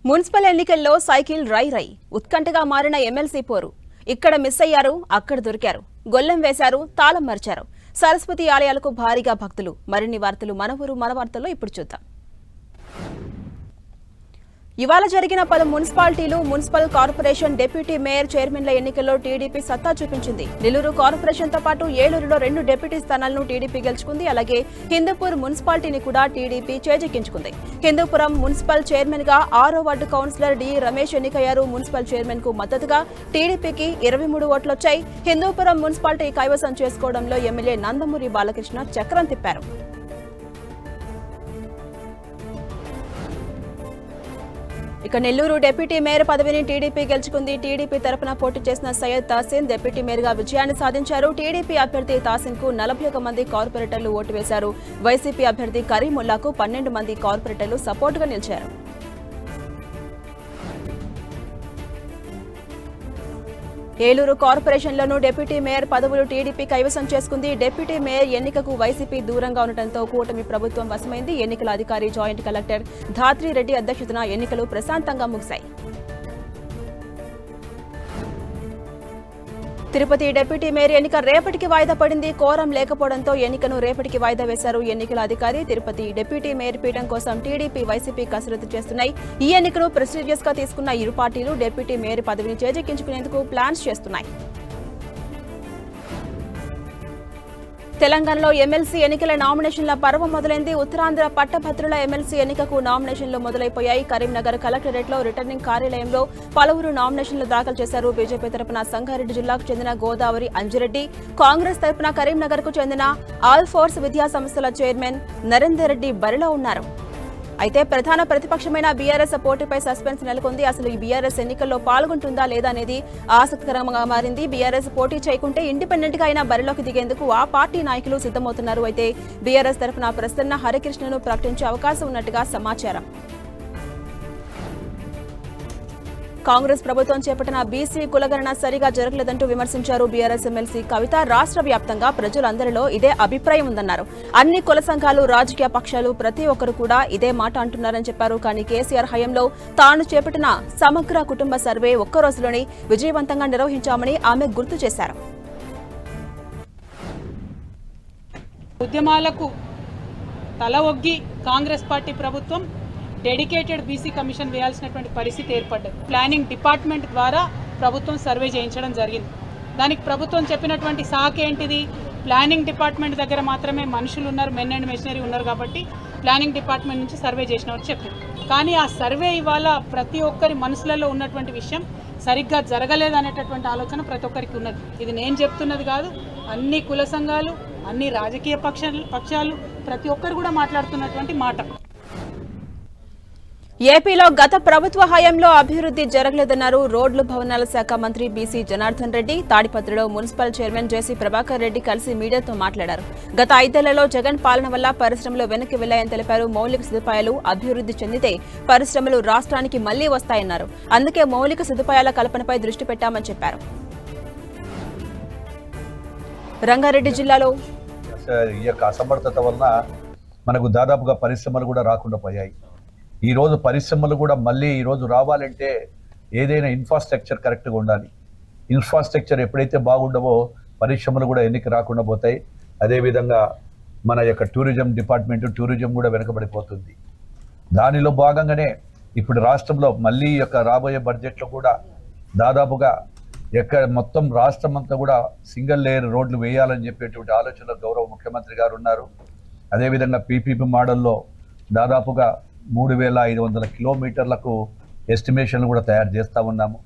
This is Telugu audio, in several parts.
మున్సిపల్ ఎన్నికల్లో సైకిల్ రై రై ఉత్కంఠగా మారిన ఎమ్మెల్సీ పోరు. ఇక్కడ మిస్ అయ్యారు, అక్కడ దొరికారు, గొల్లెం వేశారు, తాళం మర్చారు. సరస్వతి ఆలయాలకు భారీగా భక్తులు. మరిన్ని వార్తలు మన ఊరు మన వార్తల్లో ఇప్పుడు చూద్దాం. ఇవాళ జరిగిన 10 మున్సిపాలిటీలు, మున్సిపల్ కార్పొరేషన్ డిప్యూటీ మేయర్ చైర్మన్ల ఎన్నికల్లో టీడీపీ సత్తా చూపించింది. నెల్లూరు కార్పొరేషన్తో పాటు ఏలూరులో 2 డిప్యూటీ స్థానాలను టీడీపీ గెలుచుకుంది. అలాగే హిందూపూర్ మున్సిపాలిటీని కూడా టీడీపీ చేజిక్కించుకుంది. హిందూపురం మున్సిపల్ చైర్మన్ గా 6వ వార్డు కౌన్సిలర్ డి రమేష్ ఎన్నికయ్యారు. మున్సిపల్ చైర్మన్ కు మద్దతుగా టీడీపీకి 23 ఓట్లొచ్చాయి. హిందూపురం మున్సిపాలిటీ కైవసం చేసుకోవడంలో ఎమ్మెల్యే నందమూరి బాలకృష్ణ చక్రం తిప్పారు. ఇక నెల్లూరు డిప్యూటీ మేయర్ పదవిని టీడీపీ గెలుచుకుంది. టీడీపీ తరపున పోటీ చేసిన సయ్యద్ తాసిన్ డిప్యూటీ మేయర్గా విజయాన్ని సాధించారు. టీడీపీ అభ్యర్థి తాసిన్ కు 41 మంది కార్పొరేటర్లు ఓటు వేశారు. వైసీపీ అభ్యర్థి కరీముల్లాకు 12 మంది కార్పొరేటర్లు సపోర్టుగా నిలిచారు. ఏలూరు కార్పొరేషన్లోనూ డిప్యూటీ మేయర్ పదవులు టీడీపీ కైవసం చేసుకుంది. డిప్యూటీ మేయర్ ఎన్నికకు వైసీపీ దూరంగా ఉండటంతో కూటమి ప్రభుత్వం వశమైంది. ఎన్నికల అధికారి జాయింట్ కలెక్టర్ ధాత్రి రెడ్డి అధ్యక్షతన ఎన్నికలు ప్రశాంతంగా ముగిశాయి. తిరుపతి డిప్యూటీ మేయర్ ఎన్నిక రేపటికి వాయిదా పడింది. కోరం లేకపోవడంతో ఎన్నికను రేపటికి వాయిదా వేశారు. ఎన్నికల అధికారి తిరుపతి డిప్యూటీ మేయర్ పీఠం కోసం టీడీపీ, వైసీపీ కసరత్తు చేస్తున్నాయి. ఈ ఎన్నికను ప్రెస్టీజియస్ గా తీసుకున్న ఇరు పార్టీలు డిప్యూటీ మేయర్ పదవిని చేజిక్కించుకునేందుకు ప్లాన్స్ చేస్తున్నాయి. తెలంగాణలో ఎమ్మెల్సీ ఎన్నికల నామినేషన్ల పర్వం మొదలైంది. ఉత్తరాంధ్ర పట్టభద్రుల ఎమ్మెల్సీ ఎన్నికకు నామినేషన్లు మొదలైపోయాయి. కరీంనగర్ కలెక్టరేట్లో రిటర్నింగ్ కార్యాలయంలో పలువురు నామినేషన్లు దాఖలు చేశారు. బీజేపీ తరపున సంగారెడ్డి జిల్లాకు చెందిన గోదావరి అంజిరెడ్డి, కాంగ్రెస్ తరపున కరీంనగర్ కు చెందిన ఆల్ ఫోర్స్ విద్యా సంస్థల చైర్మన్ నరేందర్ రెడ్డి బరిలో ఉన్నారు. అయితే ప్రధాన ప్రతిపక్షమైన బీఆర్ఎస్ పోటీపై సస్పెన్స్ నెలకొంది. అసలు ఈ బీఆర్ఎస్ ఎన్నికల్లో పాల్గొంటుందా లేదా అనేది ఆసక్తికరంగా మారింది. బీఆర్ఎస్ పోటీ చేయకుంటే ఇండిపెండెంట్ గా అయినా బరిలోకి దిగేందుకు ఆ పార్టీ నాయకులు సిద్ధమవుతున్నారు. అయితే బీఆర్ఎస్ తరఫున ప్రసన్న హరికృష్ణను ప్రకటించే అవకాశం ఉన్నట్టుగా సమాచారం. కాంగ్రెస్ ప్రభుత్వం చేపట్టిన బీసీ కులగణన సరిగా జరగలేదంటూ విమర్శించారు బీఆర్ఎస్ ఎమ్మెల్సీ కవిత. రాష్ట్ర వ్యాప్తంగా ప్రజలందరిలో ఇదే అభిప్రాయం ఉందన్నారు. అన్ని కుల సంఘాలు, రాజకీయ పక్షాలు ప్రతి ఒక్కరు కూడా ఇదే మాట అంటున్నారని చెప్పారు. కానీ కేసీఆర్ హయాంలో తాను చేపట్టిన సమగ్ర కుటుంబ సర్వే ఒక్క రోజులోనే విజయవంతంగా నిర్వహించామని ఆమె గుర్తు చేశారు. ఉద్యమాలకు తల ఒగ్గి కాంగ్రెస్ పార్టీ ప్రభుత్వం డెడికేటెడ్ బీసీ కమిషన్ వేయాల్సినటువంటి పరిస్థితి ఏర్పడ్డది. ప్లానింగ్ డిపార్ట్మెంట్ ద్వారా ప్రభుత్వం సర్వే చేయించడం జరిగింది. దానికి ప్రభుత్వం చెప్పినటువంటి సాక్ ఏంటిది? ప్లానింగ్ డిపార్ట్మెంట్ దగ్గర మాత్రమే మనుషులు ఉన్నారు, మెన్ అండ్ మెషినరీ ఉన్నారు కాబట్టి ప్లానింగ్ డిపార్ట్మెంట్ నుంచి సర్వే చేసినట్టు చెప్పింది. కానీ ఆ సర్వే ఇవాళ ప్రతి ఒక్కరి మనసులలో ఉన్నటువంటి విషయం సరిగ్గా జరగలేదనేటటువంటి ఆలోచన ప్రతి ఒక్కరికి ఉన్నది. ఇది నేను చెప్తున్నది కాదు, అన్ని కుల సంఘాలు, అన్ని రాజకీయ పక్షాలు ప్రతి ఒక్కరు కూడా మాట్లాడుతున్నటువంటి మాట. ఏపీలో గత ప్రభుత్వ హయాంలో అభివృద్ధి జరగలేదన్నారు రోడ్లు భవనాల శాఖ మంత్రి బీసీ జనార్దన్ రెడ్డి. తాడిపత్రిలో మున్సిపల్ చైర్మన్ జేసీ ప్రభాకర్ రెడ్డి కలిసి మీడియాతో మాట్లాడారు. గత 5 ఏళ్లలో జగన్ పాలన వల్ల పరిశ్రమలు వెనక్కి వెళ్లాయని తెలిపారు. మౌలిక సదుపాయాలు అభివృద్ధి చెందితే పరిశ్రమలు రాష్ట్రానికి మళ్లీ వస్తాయన్నారు. అందుకే మౌలిక సదుపాయాల కల్పనపై దృష్టి పెట్టామని చెప్పారు. రంగారెడ్డి జిల్లాలో అసమర్థత వలన మనకు దాదాపుగా పరిశ్రమలు కూడా రాకుండా పోయాయి. ఈరోజు పరిశ్రమలు కూడా మళ్ళీ ఈరోజు రావాలంటే ఏదైనా ఇన్ఫ్రాస్ట్రక్చర్ కరెక్ట్గా ఉండాలి. ఇన్ఫ్రాస్ట్రక్చర్ ఎప్పుడైతే బాగుండవో పరిశ్రమలు కూడా ఎన్నిక రాకుండా పోతాయి. అదేవిధంగా మన యొక్క టూరిజం కూడా వెనకబడిపోతుంది. దానిలో భాగంగానే ఇప్పుడు రాష్ట్రంలో మళ్ళీ యొక్క రాబోయే బడ్జెట్లో కూడా దాదాపుగా మొత్తం రాష్ట్రం అంతా కూడా సింగిల్ లేయర్ రోడ్లు వేయాలని చెప్పేటువంటి ఆలోచనలో గౌరవ ముఖ్యమంత్రి గారు ఉన్నారు. అదేవిధంగా పీపీపీ మోడల్లో దాదాపుగా 3500 కిలోమీటర్లకు ఎస్టిమేషన్లు కూడా తయారు చేస్తా ఉన్నాము.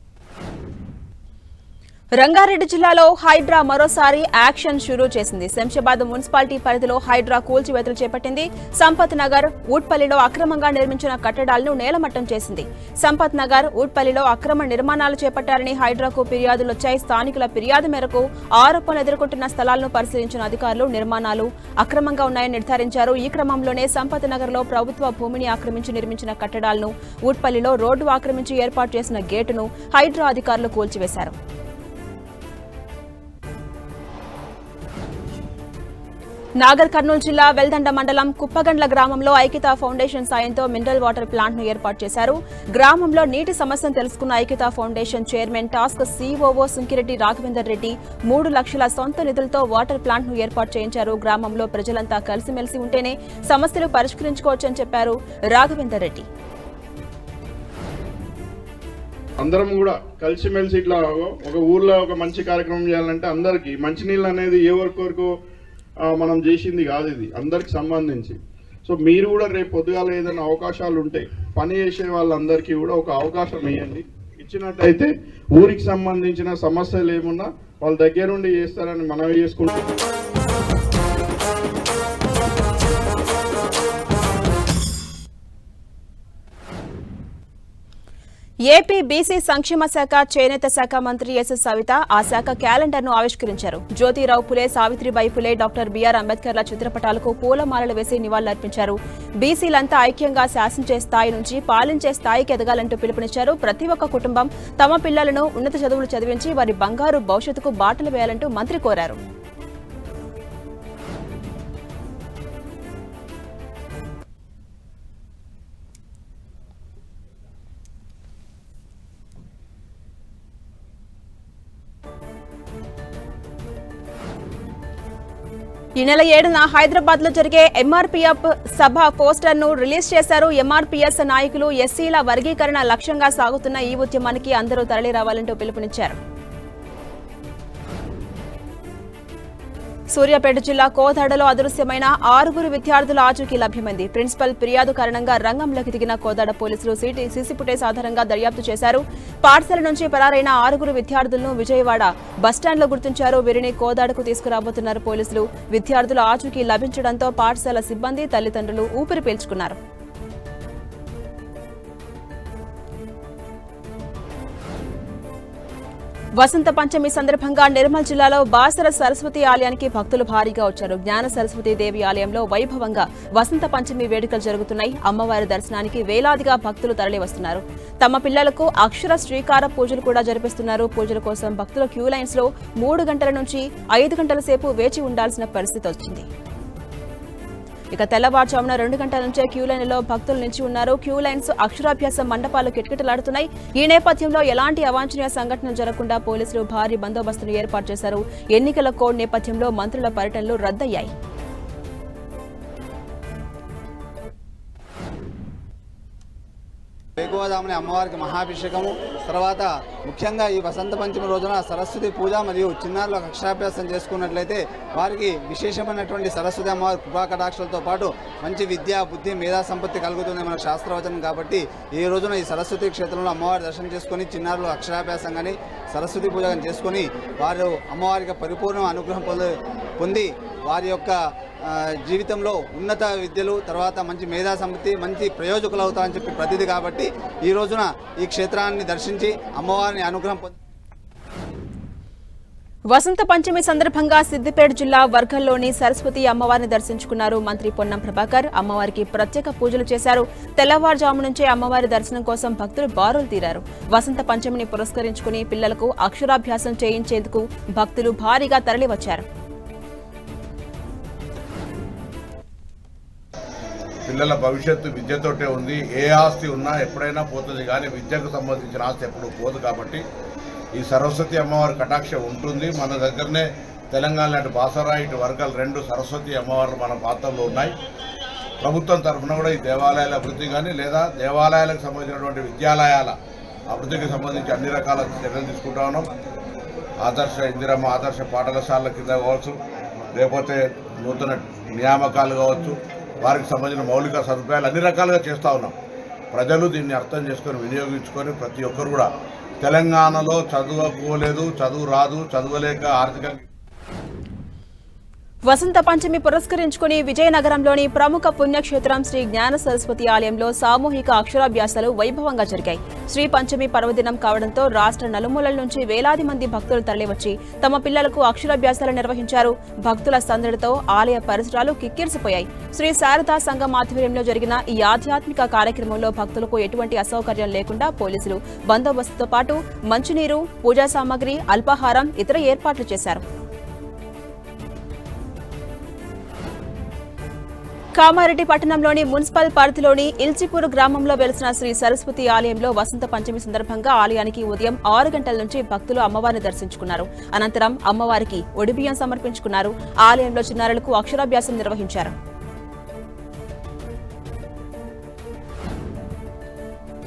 రంగారెడ్డి జిల్లాలో హైడ్రా మరోసారి యాక్షన్ షురూ చేసింది. శంషాబాద్ మున్సిపాలిటీ పరిధిలో హైడ్రా కూల్చివేతలు చేపట్టింది. సంపత్ నగర్, ఊట్పల్లిలో అక్రమంగా నిర్మించిన కట్టడాలను నేలమట్టం చేసింది. సంపత్ నగర్, ఊట్పల్లిలో అక్రమ నిర్మాణాలు చేపట్టారని హైడ్రాకు ఫిర్యాదులొచ్చాయి. స్థానికుల ఫిర్యాదు మేరకు ఆరోపణలు ఎదుర్కొంటున్న స్థలాలను పరిశీలించిన అధికారులు నిర్మాణాలు అక్రమంగా ఉన్నాయని నిర్ధారించారు. ఈ క్రమంలోనే సంపత్ నగర్లో ప్రభుత్వ భూమిని ఆక్రమించి నిర్మించిన కట్టడాలను, ఊట్పల్లిలో రోడ్డు ఆక్రమించి ఏర్పాటు చేసిన గేటును హైడ్రా అధికారులు కూల్చివేశారు. నాగర్ కర్నూలు జిల్లా వెల్దండ మండలం కుప్పగండ్ల గ్రామంలో ఐక్యతా ఫౌండేషన్ సాయంతో మినరల్ వాటర్ ప్లాంట్ ను ఏర్పాటు చేశారు. గ్రామంలో నీటి సమస్యను తెలుసుకున్న ఐక్యతా foundation chairman task COO Sunkireddy Raghavender Reddy 3 లక్షల సొంత నిధులతో వాటర్ ప్లాంట్ ను ఏర్పాటు చేయించారు. గ్రామంలో ప్రజలంతా కలిసిమెలిసి ఉంటేనే సమస్యలు పరిష్కరించుకోవచ్చని చెప్పారు రాఘవేందర్ రెడ్డి. అందరం కూడా కలిసిమెలిసి ఇట్లా ఒక ఊర్లో ఒక మంచి కార్యక్రమం చేయాలంటే అందరికి మంచినీళ్ళు అనేది ఏ వరకు మనం చేసింది కాదు, ఇది అందరికి సంబంధించి. సో మీరు కూడా రేపు పొద్దుగాల ఏదైనా అవకాశాలు ఉంటాయి, పని చేసే వాళ్ళందరికీ కూడా ఒక అవకాశం ఇవ్వండి. ఇచ్చినట్టయితే ఊరికి సంబంధించిన సమస్యలు ఏమున్నా వాళ్ళ దగ్గరుండి చేస్తారని మనవి చేసుకుంటాం. ఏపీ బీసీ సంక్షేమ శాఖ చేనేత శాఖ మంత్రి ఎస్ సవిత ఆ శాఖ క్యాలెండర్ ను ఆవిష్కరించారు. జ్యోతిరావు పులే, సావిత్రిబాయి పులే, డాక్టర్ బిఆర్ అంబేద్కర్ల చిత్రపటాలకు పూలమాలలు వేసి నివాళులర్పించారు. బీసీలంతా ఐక్యంగా శాసించే స్థాయి నుంచి పాలించే స్థాయికి ఎదగాలంటూ పిలుపునిచ్చారు. ప్రతి ఒక్క కుటుంబం తమ పిల్లలను ఉన్నత చదువులు చదివించి వారి బంగారు భవిష్యత్తుకు బాటలు వేయాలంటూ మంత్రి కోరారు. ఈ నెల 7న హైదరాబాద్ లో జరిగే ఎంఆర్పీఎఫ్ సభ పోస్టర్ ను రిలీజ్ చేశారు. ఎంఆర్పీఎస్ నాయకులు ఎస్సీల వర్గీకరణ లక్ష్యంగా సాగుతున్న ఈ ఉద్యమానికి అందరూ తరలి రావాలంటూ పిలుపునిచ్చారు. సూర్యాపేట జిల్లా కోదాడలో అదృశ్యమైన 6 విద్యార్థుల ఆచూకీ లభ్యమైంది. ప్రిన్సిపల్ ఫిర్యాదు కారణంగా రంగంలోకి దిగిన కోదాడ పోలీసులు సీసీ ఫుటేజ్ ఆధారంగా దర్యాప్తు చేశారు. పాఠశాల నుంచి పరారైన 6 విద్యార్థులను విజయవాడ బస్టాండ్లో గుర్తించారు. వీరిని కోదాడకు తీసుకురాబోతున్నారు పోలీసులు. విద్యార్థుల ఆచూకీ లభించడంతో పాఠశాల సిబ్బంది, తల్లిదండ్రులు ఊపిరి పీల్చుకున్నారు. వసంత పంచమి సందర్భంగా నిర్మల్ జిల్లాలో బాసర సరస్వతి ఆలయానికి భక్తులు భారీగా వచ్చారు. జ్ఞాన సరస్వతి దేవి ఆలయంలో వైభవంగా వసంత పంచమి వేడుకలు జరుగుతున్నాయి. అమ్మవారి దర్శనానికి వేలాదిగా భక్తులు తరలివస్తున్నారు. తమ పిల్లలకు అక్షర శ్రీకార పూజలు కూడా జరిపిస్తున్నారు. పూజల కోసం భక్తుల క్యూ లైన్స్ లో 3 గంటల నుంచి 5 గంటల సేపు వేచి ఉండాల్సిన పరిస్థితి వచ్చింది. ఇక తెల్లవారుజామున 2 గంటల నుంచే క్యూ లైన్లో భక్తులు నిలిచి ఉన్నారు. క్యూ లైన్స్, అక్షరాభ్యాస మండపాలు కిటకిటలాడుతున్నాయి. ఈ నేపథ్యంలో ఎలాంటి అవాంఛనీయ సంఘటనలు జరగకుండా పోలీసులు భారీ బందోబస్తును ఏర్పాటు చేశారు. ఎన్నికల కోడ్ నేపథ్యంలో మంత్రుల పర్యటనలు రద్దయ్యాయి. వేకువజామునే అమ్మవారికి మహాభిషేకము, తర్వాత ముఖ్యంగా ఈ వసంత పంచమి రోజున సరస్వతి పూజ మరియు చిన్నారులకు అక్షరాభ్యాసం చేసుకున్నట్లయితే వారికి విశేషమైనటువంటి సరస్వతి అమ్మవారి కృపాకటాక్షలతో పాటు మంచి విద్య, బుద్ధి, మేధా సంపత్తి కలుగుతుంది మన శాస్త్రవచనం. కాబట్టి ఈ రోజున ఈ సరస్వతి క్షేత్రంలో అమ్మవారి దర్శనం చేసుకుని చిన్నారులు అక్షరాభ్యాసం కానీ సరస్వతి పూజ కానీ చేసుకొని వారు అమ్మవారికి పరిపూర్ణ అనుగ్రహం పొంది వారి యొక్క జీవితంలో ఉన్నత విద్యలు, తర్వాత మంచి మేధా సంపత్తి, మంచి ప్రయోజకులు అవుతారని చెప్పి ప్రతిది. కాబట్టి ఈ రోజున ఈ క్షేత్రాన్ని దర్శించి అమ్మవారిని అనుగ్రహం పొంది. వసంత పంచమి సందర్భంగా సిద్దిపేట జిల్లా వర్గంలోని సరస్వతి అమ్మవారిని దర్శించుకున్నారు మంత్రి పొన్నం ప్రభాకర్. అమ్మవారికి ప్రత్యేక పూజలు చేశారు. తెల్లవారుజాము నుంచే అమ్మవారి దర్శనం కోసం భక్తులు బారులు తీరారు. వసంత పంచమిని పురస్కరించుకుని పిల్లలకు అక్షరాభ్యాసం చేయించేందుకు భక్తులు భారీగా తరలివచ్చారు. పిల్లల భవిష్యత్తు విద్యతోటే ఉంది. ఏ ఆస్తి ఉన్నా ఎప్పుడైనా పోతుంది, కానీ విద్యకు సంబంధించిన ఆస్తి ఎప్పుడు పోదు. కాబట్టి ఈ సరస్వతి అమ్మవారి కటాక్ష ఉంటుంది. మన దగ్గరనే తెలంగాణ లాంటి బాసరా, ఇటు వర్గాలు 2 సరస్వతి అమ్మవార్లు మన ప్రాంతంలో ఉన్నాయి. ప్రభుత్వం తరఫున కూడా ఈ దేవాలయాల అభివృద్ధి కానీ లేదా దేవాలయాలకు సంబంధించినటువంటి విద్యాలయాల అభివృద్ధికి సంబంధించి అన్ని రకాల చర్యలు తీసుకుంటా ఉన్నాం. ఆదర్శ ఇందిరమ్మ ఆదర్శ పాఠశాలల కింద కావచ్చు, లేకపోతే నూతన నియామకాలు కావచ్చు, వారికి సంబంధించిన మౌలిక సదుపాయాలు అన్ని రకాలుగా చేస్తూ ఉన్నాం. ప్రజలు దీన్ని అర్థం చేసుకొని వినియోగించుకొని ప్రతి ఒక్కరు కూడా తెలంగాణలో చదువుకోలేదు, చదువు రాదు, చదవలేక ఆర్థికంగా వసంత పంచమి పురస్కరించుకుని విజయనగరంలోని ప్రముఖ పుణ్యక్షేత్రం శ్రీ జ్ఞాన సరస్వతి ఆలయంలో సామూహిక అక్షరాభ్యాసాలు వైభవంగా జరిగాయి. శ్రీ పంచమి పర్వదినం కావడంతో రాష్ట్ర నలుమూలల నుంచి వేలాది మంది భక్తులు తరలివచ్చి తమ పిల్లలకు అక్షరాభ్యాసాలు నిర్వహించారు. భక్తుల సందడితో ఆలయ పరిసరాలు కిక్కిరిసిపోయాయి. శ్రీ శారదా సంఘం ఆధ్వర్యంలో జరిగిన ఈ ఆధ్యాత్మిక కార్యక్రమంలో భక్తులకు ఎటువంటి అసౌకర్యం లేకుండా పోలీసులు బందోబస్తుతో పాటు మంచినీరు, పూజా సామాగ్రి, అల్పాహారం, ఇతర ఏర్పాట్లు చేశారు. కామారెడ్డి పట్టణంలోని మున్సిపల్ పరిధిలోని ఇల్చిపూర్ గ్రామంలో వెలిసిన శ్రీ సరస్వతి ఆలయంలో వసంత పంచమి సందర్భంగా ఆలయానికి ఉదయం 6 గంటల నుంచి భక్తులు అమ్మవారిని దర్శించుకున్నారు. అనంతరం అమ్మవారికి ఒడిబియ్యం సమర్పించుకున్నారు. ఆలయంలో చిన్నారులకు అక్షరాభ్యాసం నిర్వహించారు.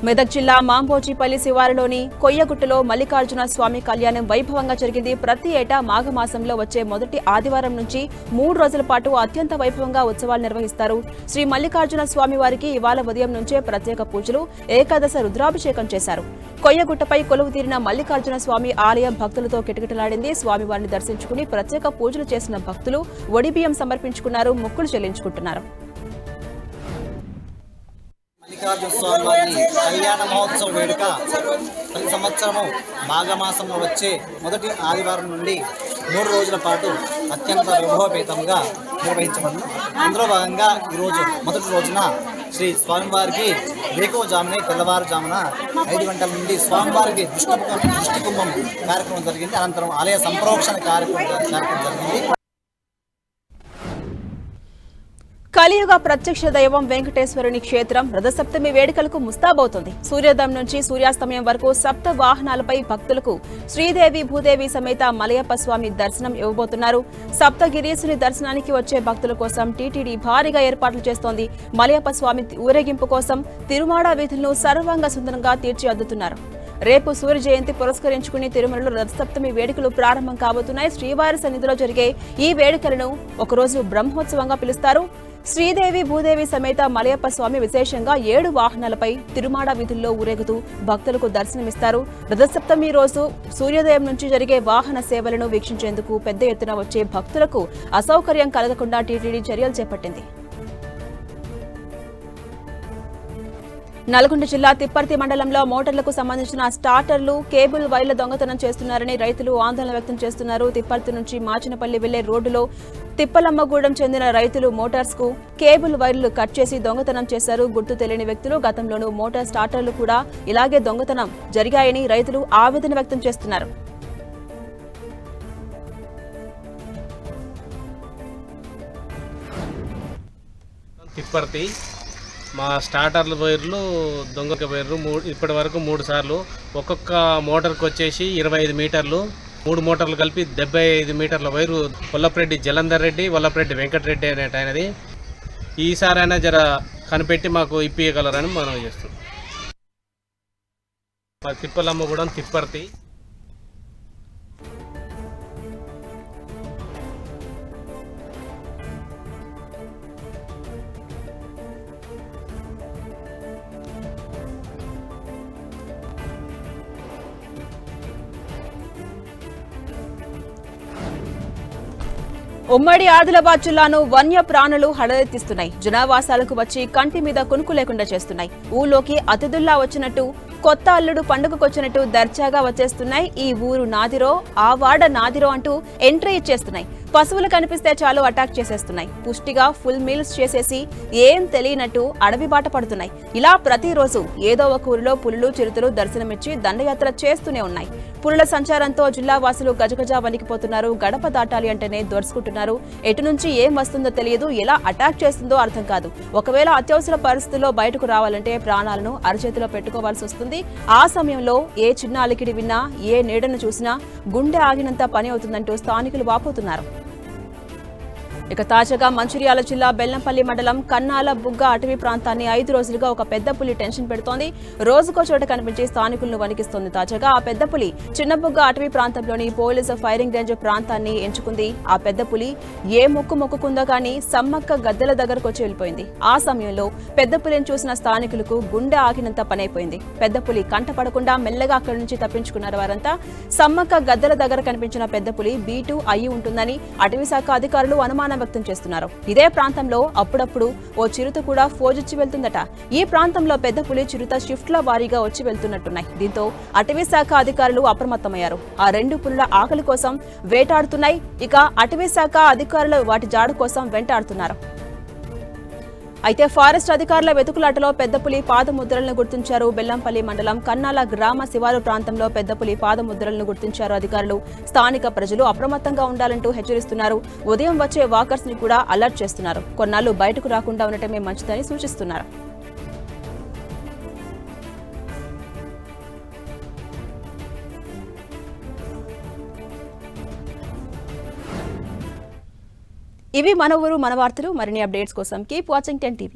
మెదక్ జిల్లా మాంబోజీపల్లి శివారులోని కొయ్యగుట్టలో మల్లికార్జున స్వామి కళ్యాణం వైభవంగా జరిగింది. ప్రతి ఏటా మాఘమాసంలో వచ్చే మొదటి ఆదివారం నుంచి 3 రోజుల పాటు అత్యంత వైభవంగా ఉత్సవాలు నిర్వహిస్తారు. శ్రీ మల్లికార్జున స్వామి వారికి ఇవాళ ఉదయం నుంచే ప్రత్యేక పూజలు, ఏకాదశ రుద్రాభిషేకం చేశారు. కొయ్యగుట్టపై కొలువు తీరిన మల్లికార్జున స్వామి ఆలయం భక్తులతో కిటకిటలాడింది. స్వామివారిని దర్శించుకుని ప్రత్యేక పూజలు చేసిన భక్తులు ఒడిబియ్యం సమర్పించుకున్నారు, మొక్కులు చెల్లించుకుంటున్నారు. మల్లికార్జున స్వామి వారి కళ్యాణ మహోత్సవ వేడుక ప్రతి సంవత్సరము మాఘమాసంలో వచ్చే మొదటి ఆదివారం నుండి 3 రోజుల పాటు అత్యంత వైభవపేతంగా నిర్వహించబడింది. అందులో భాగంగా ఈరోజు మొదటి రోజున శ్రీ స్వామివారికి వేకువజామునే తెల్లవారుజామున 5 గంటల నుండి స్వామివారికి దృష్టి కుంభం కార్యక్రమం జరిగింది. అనంతరం ఆలయ సంప్రోక్షణ కార్యక్రమం జరిగింది. కలియుగ ప్రత్యక్ష దైవం వెంకటేశ్వరుని క్షేత్రం రథసప్తమి వేడుకలకు ముస్తాబవుతుంది. సూర్యోదయం నుంచి సూర్యాస్తమయం వరకు సప్త వాహనాలపై భక్తులకు శ్రీదేవి భూదేవి సమేత మలయప్ప స్వామి దర్శనం ఇవ్వబోతున్నారు. సప్తగిరీసుని దర్శనానికి వచ్చే భక్తుల కోసం టీటీడీ భారీగా ఏర్పాట్లు చేస్తోంది. మలయప్ప స్వామి ఊరేగింపు కోసం తిరుమాడ వీధులను సర్వాంగ సుందరంగా తీర్చిదిద్దుతున్నారు. రేపు సూర్య జయంతి పురస్కరించుకుని తిరుమలలో రథసప్తమి వేడుకలు ప్రారంభం కాబోతున్నాయి. శ్రీవారి సన్నిధిలో జరిగే ఈ వేడుకలను ఒకరోజు బ్రహ్మోత్సవంగా పిలుస్తారు. శ్రీదేవి భూదేవి సమేత మలయప్ప స్వామి విశేషంగా 7 వాహనాలపై తిరుమాడ వీధుల్లో ఊరేగుతూ భక్తులకు దర్శనమిస్తారు. రథసప్తమి రోజు సూర్యోదయం నుంచి జరిగే వాహన సేవలను వీక్షించేందుకు పెద్ద ఎత్తున వచ్చే భక్తులకు అసౌకర్యం కలగకుండా టీటీడీ చర్యలు చేపట్టింది. నల్గొండ జిల్లా తిప్పర్తి మండలంలో మోటార్లకు సంబంధించిన స్టార్టర్లు, కేబుల్ వైర్ల దొంగతనం చేస్తున్నారని రైతులు ఆందోళన వ్యక్తం చేస్తున్నారు. తిప్పర్తి నుంచి మాచినపల్లి వెళ్లే రోడ్డులో తిప్పలమ్మగూడెం చెందిన రైతులు మోటార్స్ కు కేబుల్ వైర్లు కట్ చేసి దొంగతనం చేశారు. గుర్తు తెలియని వ్యక్తులు గతంలోనూ మోటార్ స్టార్టర్లు కూడా ఇలాగే దొంగతనం జరిగాయని రైతులు ఆవేదన వ్యక్తం చేస్తున్నారు. తిప్పర్తి మా స్టార్టర్ల వైర్లు దొంగ వైర్లు ఇప్పటి వరకు 3 సార్లు, ఒక్కొక్క మోటార్కి వచ్చేసి 25 మీటర్లు, 3 మోటార్లు కలిపి 75 మీటర్ల వైరు వల్లపరెడ్డి జలంధర్ రెడ్డి, వల్లపరెడ్డి వెంకటరెడ్డి అనేటైనది. ఈసారైనా జర కనిపెట్టి మాకు ఇప్పియగలరని మనం చేస్తున్నాం. తిప్పలమ్మ కూడా తిప్పర్తి. ఉమ్మడి ఆదిలాబాద్ జిల్లాను వన్య ప్రాణులు హడలెత్తిస్తున్నాయి. జనావాసాలకు వచ్చి కంటి మీద కునుకు లేకుండా చేస్తున్నాయి. ఊళ్ళోకి అతిథుల్లా వచ్చినట్టు, కొత్త అల్లుడు పండుగకొచ్చినట్టు దర్జాగా వచ్చేస్తున్నాయి. ఈ ఊరు నాదిరో, ఆ వాడ నాదిరో అంటూ ఎంట్రీ ఇచ్చేస్తున్నాయి. పశువులు కనిపిస్తే చాలు అటాక్ చేసేస్తున్నాయి. పుష్టిగా ఫుల్ మీల్స్ చేసేసి ఏం తెలియనట్టు అడవి బాట పడుతున్నాయి. ఇలా ప్రతిరోజు ఏదో ఒక ఊరిలో పులులు, చిరుతలు దర్శనమిచ్చి దండయాత్ర చేస్తూనే ఉన్నాయి. పులుల సంచారంతో జిల్లా వాసులు గజగజా వణికిపోతున్నారు. గడప దాటాలి అంటేనే దొరుచుకుంటున్నారు. ఎటు నుంచి ఏం వస్తుందో తెలియదు, ఎలా అటాక్ చేస్తుందో అర్థం కాదు. ఒకవేళ అత్యవసర పరిస్థితుల్లో బయటకు రావాలంటే ప్రాణాలను అరచేతిలో పెట్టుకోవాల్సి వస్తుంది. ఆ సమయంలో ఏ చిన్న అలికిడి విన్నా, ఏ నీడను చూసినా గుండె ఆగినంత పని అవుతుందంటూ స్థానికులు వాపోతున్నారు. ఇక తాజాగా మంచిర్యాల జిల్లా బెల్లంపల్లి మండలం కన్నాల బుగ్గ అటవీ ప్రాంతాన్ని 5 రోజులుగా ఒక పెద్ద పులి టెన్షన్ పెడుతోంది. రోజుకో చోట కనిపించి స్థానికులను వణికిస్తోంది. తాజాగా ఆ పెద్ద పులి చిన్నబుగ్గ అటవీ ప్రాంతంలోని పోలీసు ఫైరింగ్ రేంజ్ ప్రాంతాన్ని ఎంచుకుంది. ఆ పెద్ద పులి ఏ మొక్కుకుందో కానీ సమ్మక్క గద్దెల దగ్గరకు వచ్చి వెళ్ళిపోయింది. ఆ సమయంలో పెద్ద పులిని చూసిన స్థానికులకు గుండె ఆగినంత పనైపోయింది. పెద్ద పులి కంట పడకుండా మెల్లగా అక్కడి నుంచి తప్పించుకున్నారు వారంతా. సమ్మక్క గద్దెల దగ్గర కనిపించిన పెద్ద పులి B2 అయి ఉంటుందని అటవీ శాఖ అధికారులు అనుమానం వ్యక్తం చేస్తున్నారు. ఇదే ప్రాంతంలో అప్పుడప్పుడు ఓ చిరుత కూడా ఫోజొచ్చి వెళ్తుందట. ఈ ప్రాంతంలో పెద్ద పులి, చిరుత షిఫ్ట్ల వారీగా వచ్చి వెళ్తున్నట్టున్నాయి. దీంతో అటవీ శాఖ అధికారులు అప్రమత్తమయ్యారు. ఆ 2 పులుల ఆకలి కోసం వేటాడుతున్నాయి. ఇక అటవీ శాఖ అధికారులు వాటి జాడు కోసం వెంటాడుతున్నారు. అయితే ఫారెస్ట్ అధికారుల వెతుకులాటలో పెద్దపులి పాదముద్రలను గుర్తించారు. బెల్లంపల్లి మండలం కన్నాల గ్రామ శివారు ప్రాంతంలో పెద్దపులి పాదముద్రలను గుర్తించారు అధికారులు. స్థానిక ప్రజలు అప్రమత్తంగా ఉండాలంటూ హెచ్చరిస్తున్నారు. ఉదయం వచ్చే వాకర్స్ ని కూడా అలర్ట్ చేస్తున్నారు. కొన్నాళ్లు బయటకు రాకుండా ఉండటమే మంచిదని సూచిస్తున్నారు. ఇవి మన ఊరు మన వార్తలు. మరిన్ని అప్డేట్స్ కోసం కీప్ వాచింగ్ 10 TV.